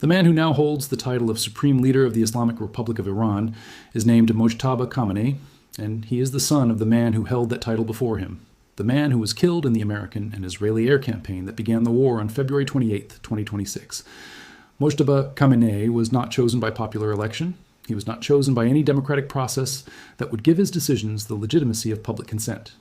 The man who now holds the title of Supreme Leader of the Islamic Republic of Iran is named Mojtaba Khamenei, and he is the son of the man who held that title before him, the man who was killed in the American and Israeli air campaign that began the war on February 28, 2026. Mojtaba Khamenei was not chosen by popular election. He was not chosen by any democratic process that would give his decisions the legitimacy of public consent.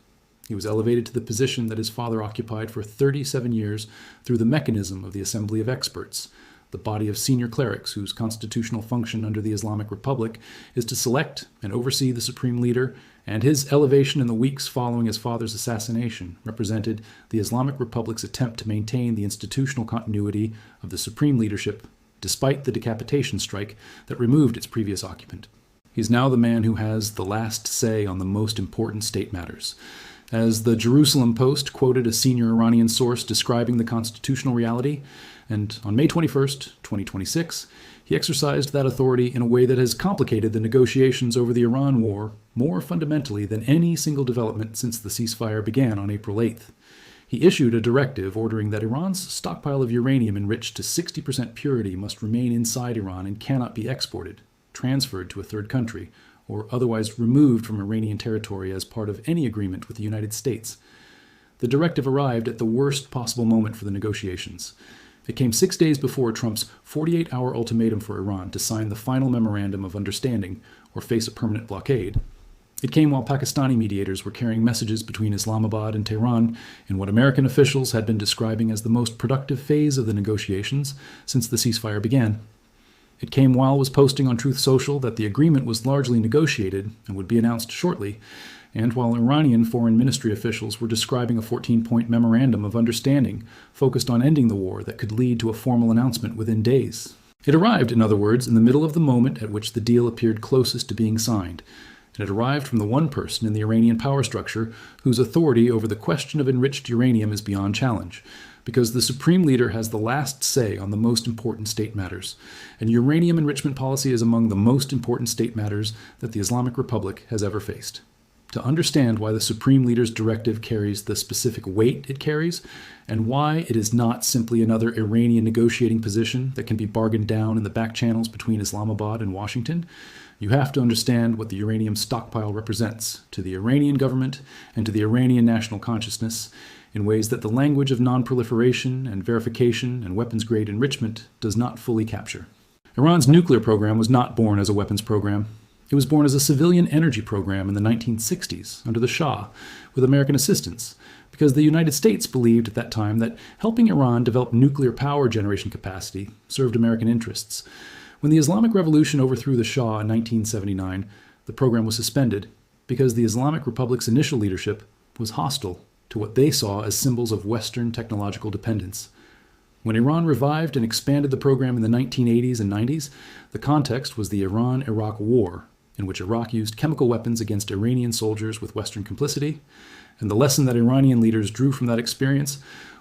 He was elevated to the position that his father occupied for 37 years through the mechanism of the Assembly of Experts, the body of senior clerics whose constitutional function under the Islamic Republic is to select and oversee the supreme leader, and his elevation in the weeks following his father's assassination represented the Islamic Republic's attempt to maintain the institutional continuity of the supreme leadership despite the decapitation strike that removed its previous occupant. He's now the man who has the last say on the most important state matters. As the Jerusalem Post quoted a senior Iranian source describing the constitutional reality, and on May 21st, 2026, he exercised that authority in a way that has complicated the negotiations over the Iran war more fundamentally than any single development since the ceasefire began on April 8th. He issued a directive ordering that Iran's stockpile of uranium enriched to 60% purity must remain inside Iran and cannot be exported, transferred to a third country, or otherwise removed from Iranian territory as part of any agreement with the United States. The directive arrived at the worst possible moment for the negotiations. It came 6 days before Trump's 48-hour ultimatum for Iran to sign the final memorandum of understanding or face a permanent blockade. It came while Pakistani mediators were carrying messages between Islamabad and Tehran in what American officials had been describing as the most productive phase of the negotiations since the ceasefire began. It came while was posting on Truth Social that the agreement was largely negotiated and would be announced shortly, and while Iranian foreign ministry officials were describing a 14-point memorandum of understanding focused on ending the war that could lead to a formal announcement within days. It arrived, in other words, in the middle of the moment at which the deal appeared closest to being signed. And it arrived from the one person in the Iranian power structure whose authority over the question of enriched uranium is beyond challenge, because the supreme leader has the last say on the most important state matters, and uranium enrichment policy is among the most important state matters that the Islamic Republic has ever faced. To understand why the supreme leader's directive carries the specific weight it carries, and why it is not simply another Iranian negotiating position that can be bargained down in the back channels between Islamabad and Washington, you have to understand what the uranium stockpile represents to the Iranian government and to the Iranian national consciousness in ways that the language of non-proliferation and verification and weapons-grade enrichment does not fully capture. Iran's nuclear program was not born as a weapons program. It was born as a civilian energy program in the 1960s under the Shah, with American assistance, because the United States believed at that time that helping Iran develop nuclear power generation capacity served American interests. When the Islamic Revolution overthrew the Shah in 1979, the program was suspended because the Islamic Republic's initial leadership was hostile to what they saw as symbols of Western technological dependence. When Iran revived and expanded the program in the 1980s and 90s, the context was the Iran-Iraq War, in which Iraq used chemical weapons against Iranian soldiers with Western complicity, and the lesson that Iranian leaders drew from that experience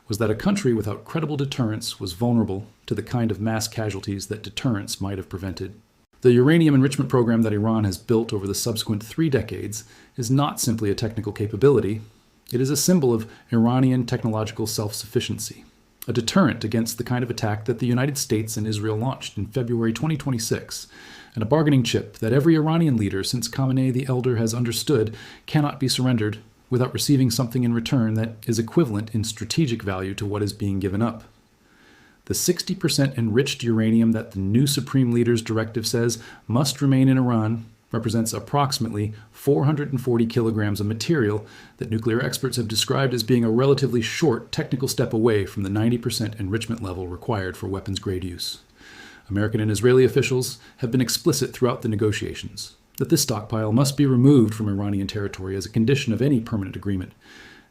was that a country without credible deterrence was vulnerable to the kind of mass casualties that deterrence might have prevented. The uranium enrichment program that Iran has built over the subsequent 3 decades is not simply a technical capability. It is a symbol of Iranian technological self-sufficiency, a deterrent against the kind of attack that the United States and Israel launched in February 2026, and a bargaining chip that every Iranian leader since Khamenei the Elder has understood cannot be surrendered without receiving something in return that is equivalent in strategic value to what is being given up. The 60% enriched uranium that the new Supreme Leader's directive says must remain in Iran represents approximately 440 kilograms of material that nuclear experts have described as being a relatively short technical step away from the 90% enrichment level required for weapons-grade use. American and Israeli officials have been explicit throughout the negotiations that this stockpile must be removed from Iranian territory as a condition of any permanent agreement,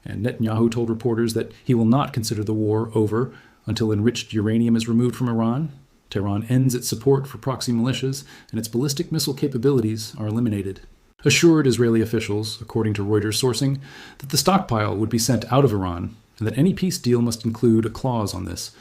and Netanyahu told reporters that he will not consider the war over until enriched uranium is removed from Iran, Tehran ends its support for proxy militias, and its ballistic missile capabilities are eliminated. Assured Israeli officials, according to Reuters sourcing, that the stockpile would be sent out of Iran, and that any peace deal must include a clause on this.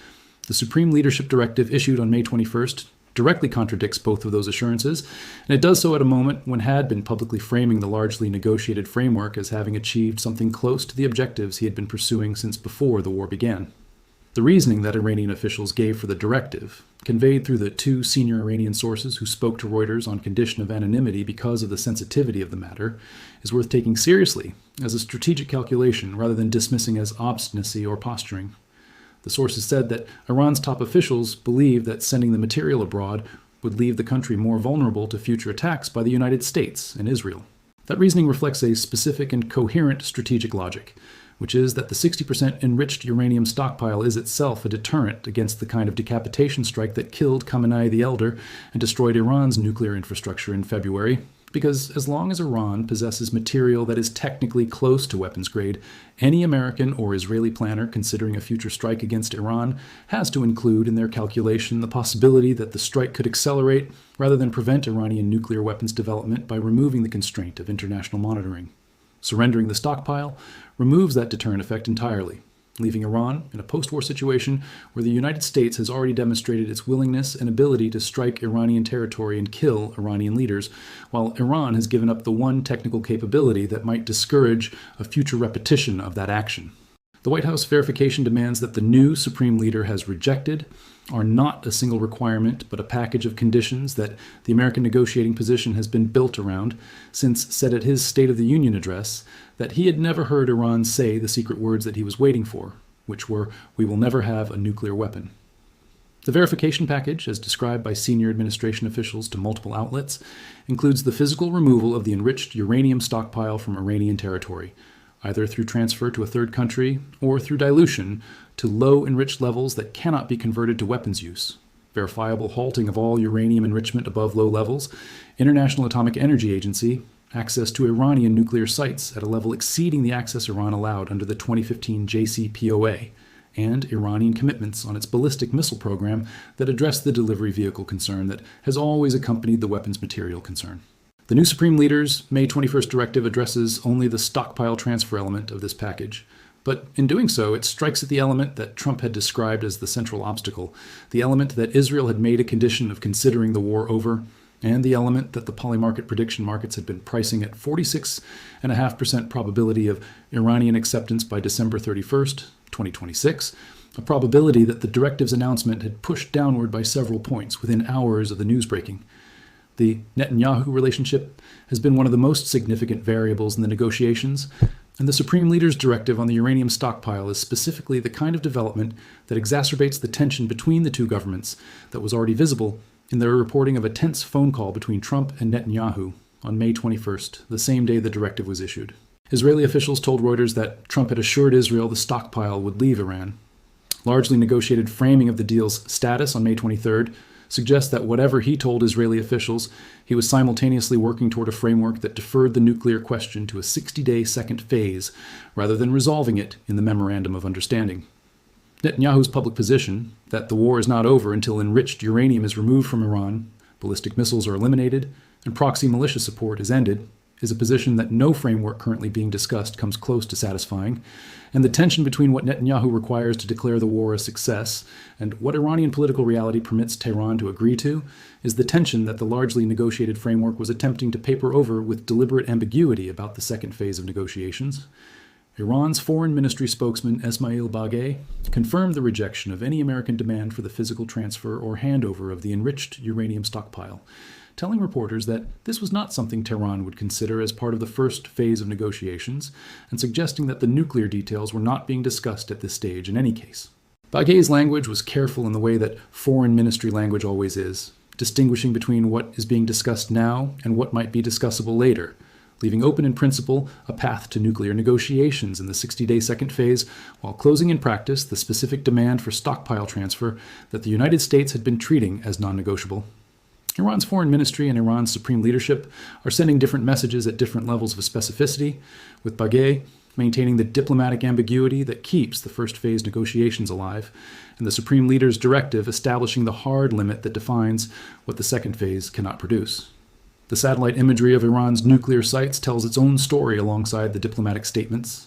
The Supreme Leadership Directive issued on May 21st directly contradicts both of those assurances, and it does so at a moment when had been publicly framing the largely negotiated framework as having achieved something close to the objectives he had been pursuing since before the war began. The reasoning that Iranian officials gave for the directive, conveyed through the two senior Iranian sources who spoke to Reuters on condition of anonymity because of the sensitivity of the matter, is worth taking seriously as a strategic calculation rather than dismissing as obstinacy or posturing. The sources said that Iran's top officials believed that sending the material abroad would leave the country more vulnerable to future attacks by the United States and Israel. That reasoning reflects a specific and coherent strategic logic, which is that the 60% enriched uranium stockpile is itself a deterrent against the kind of decapitation strike that killed Khamenei the Elder and destroyed Iran's nuclear infrastructure in February, because as long as Iran possesses material that is technically close to weapons grade, any American or Israeli planner considering a future strike against Iran has to include in their calculation the possibility that the strike could accelerate rather than prevent Iranian nuclear weapons development by removing the constraint of international monitoring. Surrendering the stockpile removes that deterrent effect entirely, leaving Iran in a post-war situation where the United States has already demonstrated its willingness and ability to strike Iranian territory and kill Iranian leaders, while Iran has given up the one technical capability that might discourage a future repetition of that action. The White House verification demands that the new Supreme Leader has rejected are not a single requirement, but a package of conditions that the American negotiating position has been built around, since said at his State of the Union address that he had never heard Iran say the secret words that he was waiting for, which were, "We will never have a nuclear weapon." The verification package, as described by senior administration officials to multiple outlets, includes the physical removal of the enriched uranium stockpile from Iranian territory, either through transfer to a third country or through dilution to low enriched levels that cannot be converted to weapons use, verifiable halting of all uranium enrichment above low levels, International Atomic Energy Agency, access to Iranian nuclear sites at a level exceeding the access Iran allowed under the 2015 JCPOA, and Iranian commitments on its ballistic missile program that address the delivery vehicle concern that has always accompanied the weapons material concern. The new Supreme Leader's May 21st directive addresses only the stockpile transfer element of this package, but in doing so, it strikes at the element that Trump had described as the central obstacle, the element that Israel had made a condition of considering the war over, and the element that the polymarket prediction markets had been pricing at 46.5% probability of Iranian acceptance by December 31st, 2026, a probability that the directive's announcement had pushed downward by several points within hours of the news breaking. The Netanyahu relationship has been one of the most significant variables in the negotiations, and the Supreme Leader's directive on the uranium stockpile is specifically the kind of development that exacerbates the tension between the two governments that was already visible in their reporting of a tense phone call between Trump and Netanyahu on May 21st, the same day the directive was issued. Israeli officials told Reuters that Trump had assured Israel the stockpile would leave Iran. Largely negotiated framing of the deal's status on May 23rd suggests that whatever he told Israeli officials, he was simultaneously working toward a framework that deferred the nuclear question to a 60-day second phase, rather than resolving it in the Memorandum of Understanding. Netanyahu's public position, that the war is not over until enriched uranium is removed from Iran, ballistic missiles are eliminated, and proxy militia support is ended, is a position that no framework currently being discussed comes close to satisfying, and the tension between what Netanyahu requires to declare the war a success and what Iranian political reality permits Tehran to agree to is the tension that the largely negotiated framework was attempting to paper over with deliberate ambiguity about the second phase of negotiations. Iran's Foreign Ministry spokesman Esmail Baghaei confirmed the rejection of any American demand for the physical transfer or handover of the enriched uranium stockpile, telling reporters that this was not something Tehran would consider as part of the first phase of negotiations, and suggesting that the nuclear details were not being discussed at this stage in any case. Baghei's language was careful in the way that foreign ministry language always is, distinguishing between what is being discussed now and what might be discussable later, leaving open in principle a path to nuclear negotiations in the 60-day second phase, while closing in practice the specific demand for stockpile transfer that the United States had been treating as non-negotiable. Iran's foreign ministry and Iran's supreme leadership are sending different messages at different levels of specificity, with Baghei maintaining the diplomatic ambiguity that keeps the first phase negotiations alive, and the supreme leader's directive establishing the hard limit that defines what the second phase cannot produce. The satellite imagery of Iran's nuclear sites tells its own story alongside the diplomatic statements.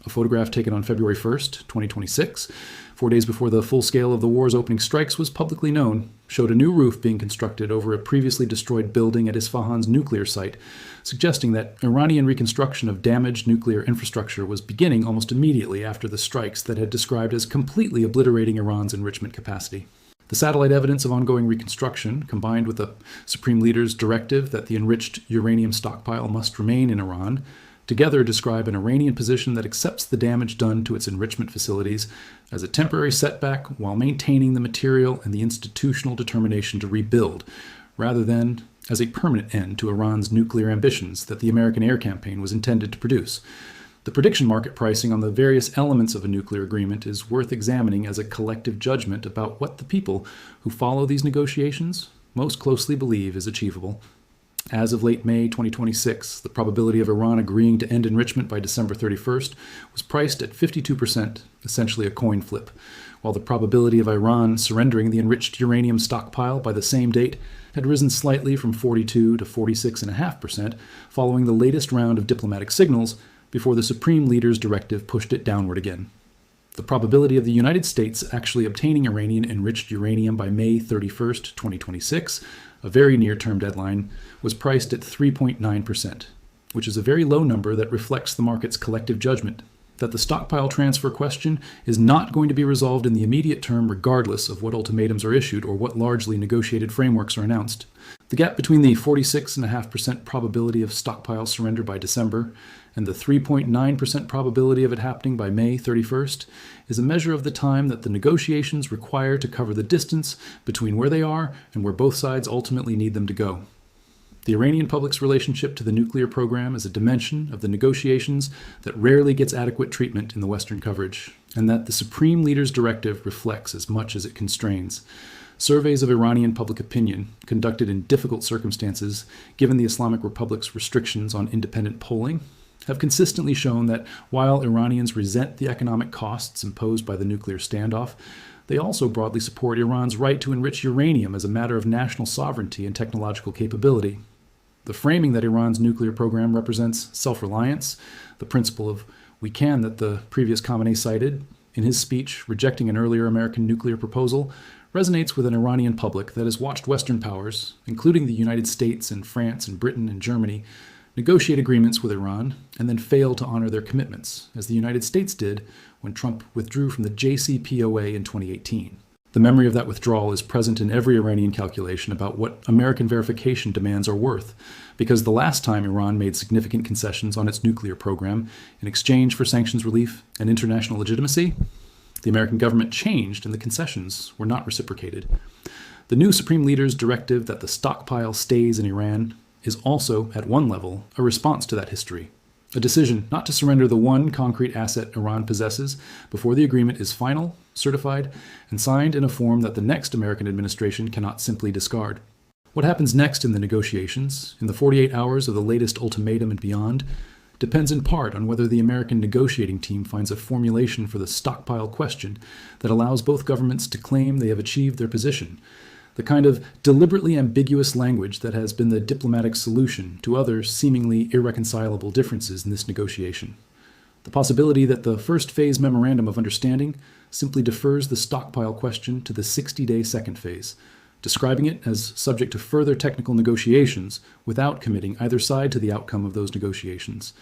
A photograph taken on February 1st, 2026, 4 days before the full scale of the war's opening strikes was publicly known, showed a new roof being constructed over a previously destroyed building at Isfahan's nuclear site, suggesting that Iranian reconstruction of damaged nuclear infrastructure was beginning almost immediately after the strikes that had described as completely obliterating Iran's enrichment capacity. The satellite evidence of ongoing reconstruction, combined with the Supreme Leader's directive that the enriched uranium stockpile must remain in Iran, together describe an Iranian position that accepts the damage done to its enrichment facilities as a temporary setback while maintaining the material and the institutional determination to rebuild, rather than as a permanent end to Iran's nuclear ambitions that the American air campaign was intended to produce. The prediction market pricing on the various elements of a nuclear agreement is worth examining as a collective judgment about what the people who follow these negotiations most closely believe is achievable. As of late May 2026, the probability of Iran agreeing to end enrichment by December 31st was priced at 52%, essentially a coin flip, while the probability of Iran surrendering the enriched uranium stockpile by the same date had risen slightly from 42 to 46.5% following the latest round of diplomatic signals before the Supreme Leader's directive pushed it downward again. The probability of the United States actually obtaining Iranian enriched uranium by May 31st, 2026, a very near-term deadline, was priced at 3.9%, which is a very low number that reflects the market's collective judgment that the stockpile transfer question is not going to be resolved in the immediate term regardless of what ultimatums are issued or what largely negotiated frameworks are announced. The gap between the 46.5% probability of stockpile surrender by December and the 3.9% probability of it happening by May 31st is a measure of the time that the negotiations require to cover the distance between where they are and where both sides ultimately need them to go. The Iranian public's relationship to the nuclear program is a dimension of the negotiations that rarely gets adequate treatment in the Western coverage, and that the Supreme Leader's directive reflects as much as it constrains. Surveys of Iranian public opinion, conducted in difficult circumstances given the Islamic Republic's restrictions on independent polling, have consistently shown that while Iranians resent the economic costs imposed by the nuclear standoff, they also broadly support Iran's right to enrich uranium as a matter of national sovereignty and technological capability. The framing that Iran's nuclear program represents self-reliance, the principle of "we can" that the previous Khamenei cited in his speech rejecting an earlier American nuclear proposal, resonates with an Iranian public that has watched Western powers, including the United States and France and Britain and Germany, negotiate agreements with Iran and then fail to honor their commitments, as the United States did when Trump withdrew from the JCPOA in 2018. The memory of that withdrawal is present in every Iranian calculation about what American verification demands are worth, because the last time Iran made significant concessions on its nuclear program in exchange for sanctions relief and international legitimacy, the American government changed and the concessions were not reciprocated. The new Supreme Leader's directive that the stockpile stays in Iran is also, at one level, a response to that history. A decision not to surrender the one concrete asset Iran possesses before the agreement is final, certified, and signed in a form that the next American administration cannot simply discard. What happens next in the negotiations, in the 48 hours of the latest ultimatum and beyond, depends in part on whether the American negotiating team finds a formulation for the stockpile question that allows both governments to claim they have achieved their position, the kind of deliberately ambiguous language that has been the diplomatic solution to other seemingly irreconcilable differences in this negotiation. The possibility that the first phase memorandum of understanding simply defers the stockpile question to the 60-day second phase, describing it as subject to further technical negotiations without committing either side to the outcome of those negotiations,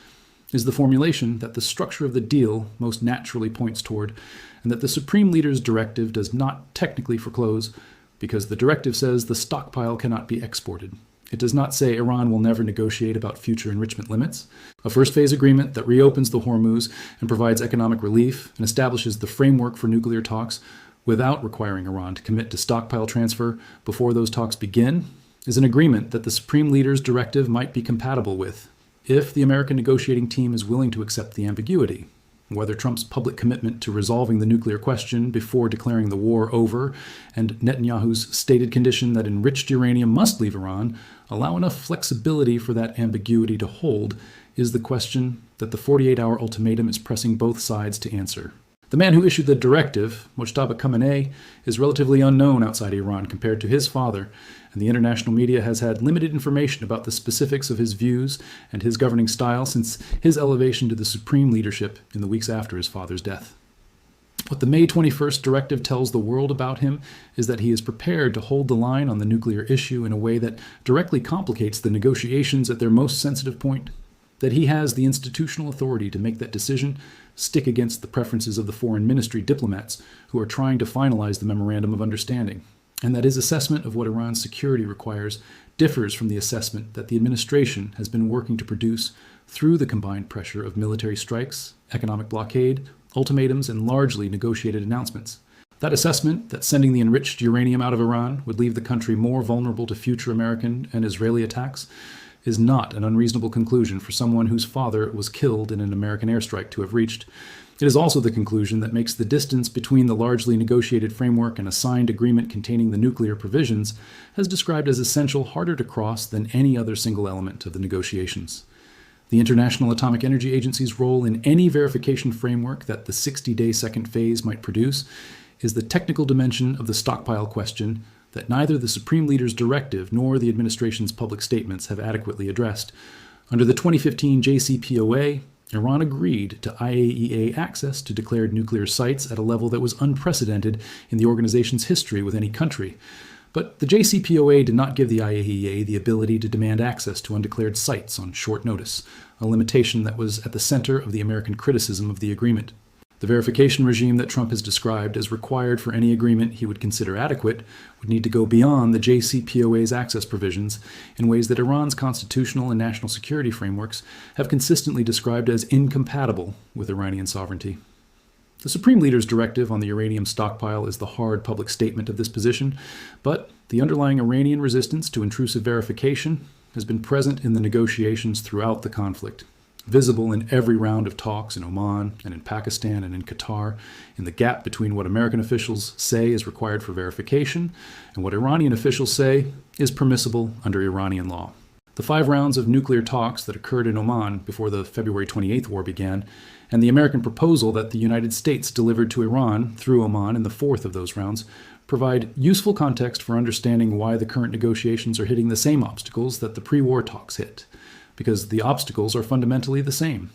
is the formulation that the structure of the deal most naturally points toward, and that the Supreme Leader's directive does not technically foreclose, because the directive says the stockpile cannot be exported. It does not say Iran will never negotiate about future enrichment limits. A first-phase agreement that reopens the Hormuz and provides economic relief and establishes the framework for nuclear talks without requiring Iran to commit to stockpile transfer before those talks begin is an agreement that the Supreme Leader's directive might be compatible with, if the American negotiating team is willing to accept the ambiguity. Whether Trump's public commitment to resolving the nuclear question before declaring the war over and Netanyahu's stated condition that enriched uranium must leave Iran allow enough flexibility for that ambiguity to hold is the question that the 48-hour ultimatum is pressing both sides to answer. The man who issued the directive, Mojtaba Khamenei, is relatively unknown outside Iran compared to his father, and the international media has had limited information about the specifics of his views and his governing style since his elevation to the supreme leadership in the weeks after his father's death. What the May 21st directive tells the world about him is that he is prepared to hold the line on the nuclear issue in a way that directly complicates the negotiations at their most sensitive point, that he has the institutional authority to make that decision, stick against the preferences of the foreign ministry diplomats who are trying to finalize the memorandum of understanding, and that his assessment of what Iran's security requires differs from the assessment that the administration has been working to produce through the combined pressure of military strikes, economic blockade, ultimatums, and largely negotiated announcements. That assessment that sending the enriched uranium out of Iran would leave the country more vulnerable to future American and Israeli attacks is not an unreasonable conclusion for someone whose father was killed in an American airstrike to have reached. It is also the conclusion that makes the distance between the largely negotiated framework and a signed agreement containing the nuclear provisions, as described as essential, harder to cross than any other single element of the negotiations. The International Atomic Energy Agency's role in any verification framework that the 60-day second phase might produce is the technical dimension of the stockpile question that neither the Supreme Leader's directive nor the administration's public statements have adequately addressed. Under the 2015 JCPOA, Iran agreed to IAEA access to declared nuclear sites at a level that was unprecedented in the organization's history with any country. But the JCPOA did not give the IAEA the ability to demand access to undeclared sites on short notice, a limitation that was at the center of the American criticism of the agreement. The verification regime that Trump has described as required for any agreement he would consider adequate would need to go beyond the JCPOA's access provisions in ways that Iran's constitutional and national security frameworks have consistently described as incompatible with Iranian sovereignty. The Supreme Leader's directive on the uranium stockpile is the hard public statement of this position, but the underlying Iranian resistance to intrusive verification has been present in the negotiations throughout the conflict, visible in every round of talks in Oman and in Pakistan and in Qatar, in the gap between what American officials say is required for verification and what Iranian officials say is permissible under Iranian law. The 5 rounds of nuclear talks that occurred in Oman before the February 28th war began, and the American proposal that the United States delivered to Iran through Oman in the 4th of those rounds, provide useful context for understanding why the current negotiations are hitting the same obstacles that the pre-war talks hit, because the obstacles are fundamentally the same.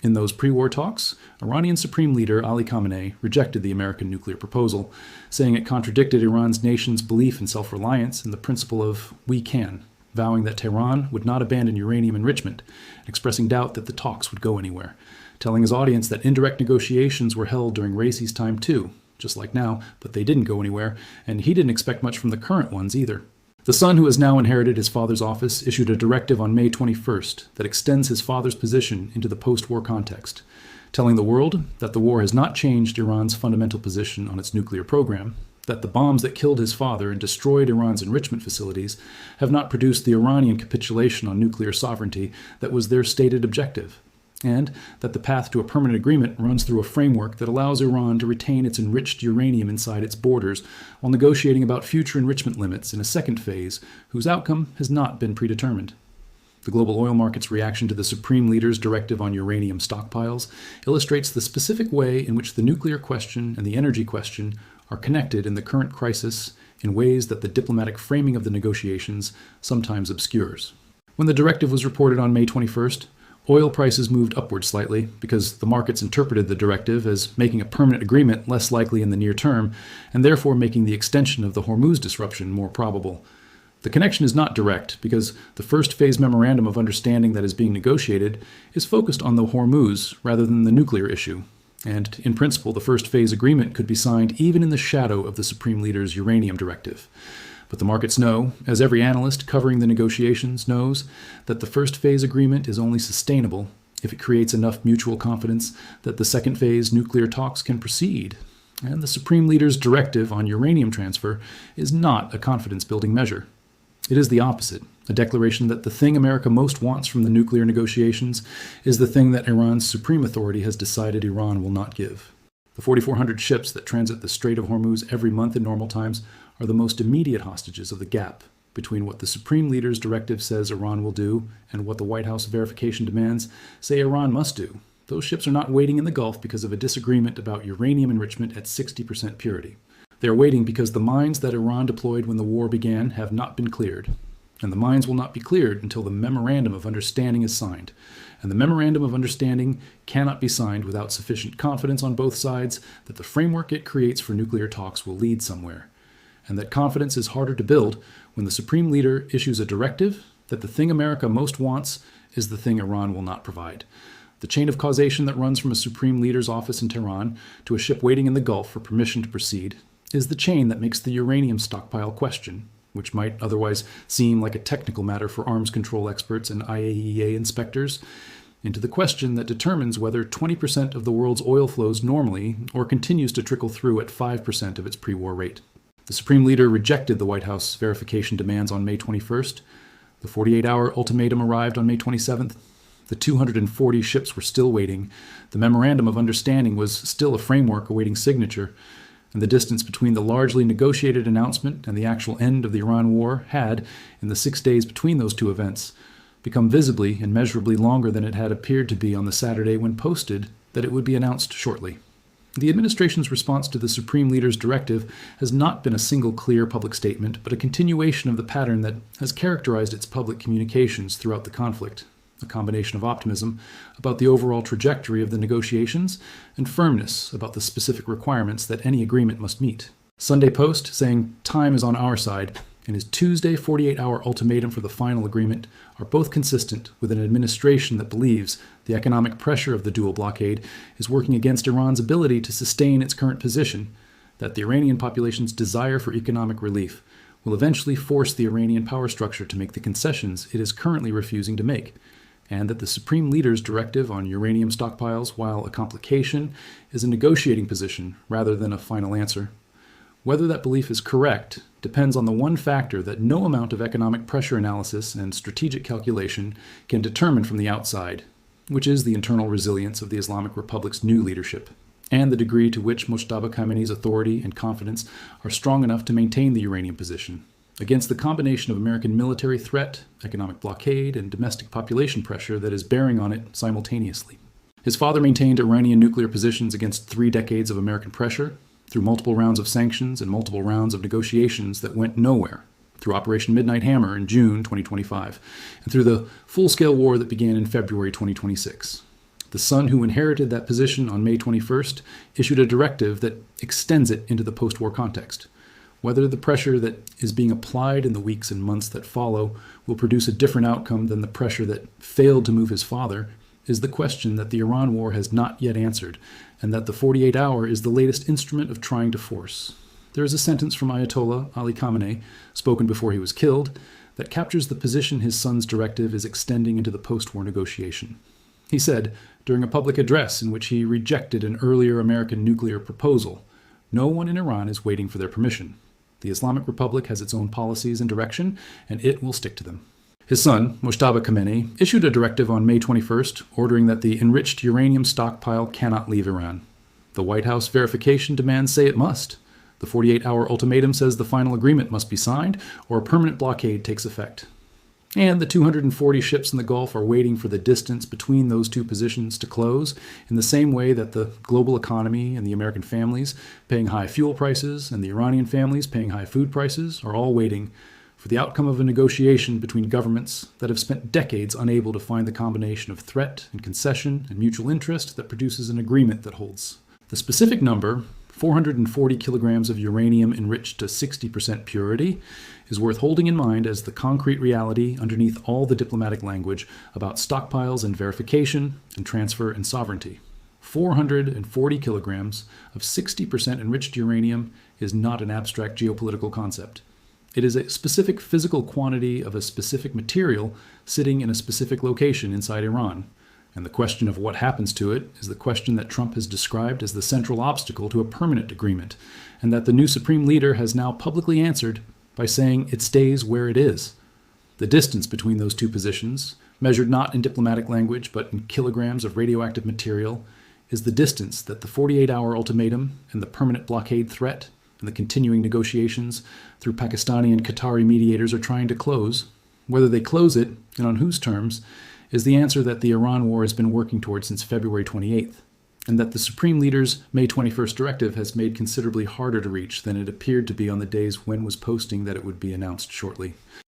In those pre-war talks, Iranian Supreme Leader Ali Khamenei rejected the American nuclear proposal, saying it contradicted Iran's nation's belief in self-reliance and the principle of "we can," vowing that Tehran would not abandon uranium enrichment, expressing doubt that the talks would go anywhere, telling his audience that indirect negotiations were held during Raisi's time too, just like now, but they didn't go anywhere, and he didn't expect much from the current ones either. The son who has now inherited his father's office issued a directive on May 21st that extends his father's position into the post-war context, telling the world that the war has not changed Iran's fundamental position on its nuclear program, that the bombs that killed his father and destroyed Iran's enrichment facilities have not produced the Iranian capitulation on nuclear sovereignty that was their stated objective, and that the path to a permanent agreement runs through a framework that allows Iran to retain its enriched uranium inside its borders while negotiating about future enrichment limits in a second phase whose outcome has not been predetermined. The global oil market's reaction to the Supreme Leader's directive on uranium stockpiles illustrates the specific way in which the nuclear question and the energy question are connected in the current crisis in ways that the diplomatic framing of the negotiations sometimes obscures. When the directive was reported on May 21st, oil prices moved upward slightly because the markets interpreted the directive as making a permanent agreement less likely in the near term, and therefore making the extension of the Hormuz disruption more probable. The connection is not direct because the first phase memorandum of understanding that is being negotiated is focused on the Hormuz rather than the nuclear issue. And in principle, the first phase agreement could be signed even in the shadow of the Supreme Leader's uranium directive. But the markets know, as every analyst covering the negotiations knows, that the first phase agreement is only sustainable if it creates enough mutual confidence that the second phase nuclear talks can proceed. And the Supreme Leader's directive on uranium transfer is not a confidence-building measure. It is the opposite, a declaration that the thing America most wants from the nuclear negotiations is the thing that Iran's supreme authority has decided Iran will not give. The 4,400 ships that transit the Strait of Hormuz every month in normal times are the most immediate hostages of the gap between what the Supreme Leader's directive says Iran will do and what the White House verification demands say Iran must do, Those ships are not waiting in the Gulf because of a disagreement about uranium enrichment at 60% purity. They are waiting because the mines that Iran deployed when the war began have not been cleared. And the mines will not be cleared until the memorandum of understanding is signed. And the memorandum of understanding cannot be signed without sufficient confidence on both sides that the framework it creates for nuclear talks will lead somewhere. And that confidence is harder to build when the Supreme Leader issues a directive that the thing America most wants is the thing Iran will not provide. The chain of causation that runs from a Supreme Leader's office in Tehran to a ship waiting in the Gulf for permission to proceed is the chain that makes the uranium stockpile question, which might otherwise seem like a technical matter for arms control experts and IAEA inspectors, into the question that determines whether 20% of the world's oil flows normally or continues to trickle through at 5% of its pre-war rate. The Supreme Leader rejected the White House verification demands on May 21st. The 48-hour ultimatum arrived on May 27th. The 240 ships were still waiting. The memorandum of understanding was still a framework awaiting signature. And the distance between the largely negotiated announcement and the actual end of the Iran war had, in the 6 days between those two events, become visibly and measurably longer than it had appeared to be on the Saturday when posted that it would be announced shortly. The administration's response to the Supreme Leader's directive has not been a single clear public statement, but a continuation of the pattern that has characterized its public communications throughout the conflict. A combination of optimism about the overall trajectory of the negotiations and firmness about the specific requirements that any agreement must meet. Sunday Post saying time is on our side and his Tuesday 48-hour ultimatum for the final agreement are both consistent with an administration that believes the economic pressure of the dual blockade is working against Iran's ability to sustain its current position, that the Iranian population's desire for economic relief will eventually force the Iranian power structure to make the concessions it is currently refusing to make, and that the Supreme Leader's directive on uranium stockpiles, while a complication, is a negotiating position rather than a final answer. Whether that belief is correct depends on the one factor that no amount of economic pressure analysis and strategic calculation can determine from the outside, which is the internal resilience of the Islamic Republic's new leadership, and the degree to which Mojtaba Khamenei's authority and confidence are strong enough to maintain the uranium position against the combination of American military threat, economic blockade, and domestic population pressure that is bearing on it simultaneously. His father maintained Iranian nuclear positions against 3 decades of American pressure, through multiple rounds of sanctions and multiple rounds of negotiations that went nowhere, through Operation Midnight Hammer in June 2025, and through the full-scale war that began in February 2026. The son who inherited that position on May 21st issued a directive that extends it into the post-war context. Whether the pressure that is being applied in the weeks and months that follow will produce a different outcome than the pressure that failed to move his father is the question that the Iran war has not yet answered, and that the 48-hour is the latest instrument of trying to force. There is a sentence from Ayatollah Ali Khamenei, spoken before he was killed, that captures the position his son's directive is extending into the post-war negotiation. He said, during a public address in which he rejected an earlier American nuclear proposal, "No one in Iran is waiting for their permission. The Islamic Republic has its own policies and direction, and it will stick to them." His son, Mojtaba Khamenei, issued a directive on May 21st ordering that the enriched uranium stockpile cannot leave Iran. The White House verification demands say it must. The 48-hour ultimatum says the final agreement must be signed or a permanent blockade takes effect. And the 240 ships in the Gulf are waiting for the distance between those two positions to close in the same way that the global economy and the American families paying high fuel prices and the Iranian families paying high food prices are all waiting for the outcome of a negotiation between governments that have spent decades unable to find the combination of threat and concession and mutual interest that produces an agreement that holds. The specific number, 440 kilograms of uranium enriched to 60% purity, is worth holding in mind as the concrete reality underneath all the diplomatic language about stockpiles and verification and transfer and sovereignty. 440 kilograms of 60% enriched uranium is not an abstract geopolitical concept. It is a specific physical quantity of a specific material sitting in a specific location inside Iran. And the question of what happens to it is the question that Trump has described as the central obstacle to a permanent agreement, and that the new Supreme Leader has now publicly answered by saying it stays where it is. The distance between those two positions, measured not in diplomatic language but in kilograms of radioactive material, is the distance that the 48-hour ultimatum and the permanent blockade threat and the continuing negotiations through Pakistani and Qatari mediators are trying to close. Whether they close it, and on whose terms, is the answer that the Iran war has been working towards since February 28th, and that the Supreme Leader's May 21st directive has made considerably harder to reach than it appeared to be on the days Wen was posting that it would be announced shortly.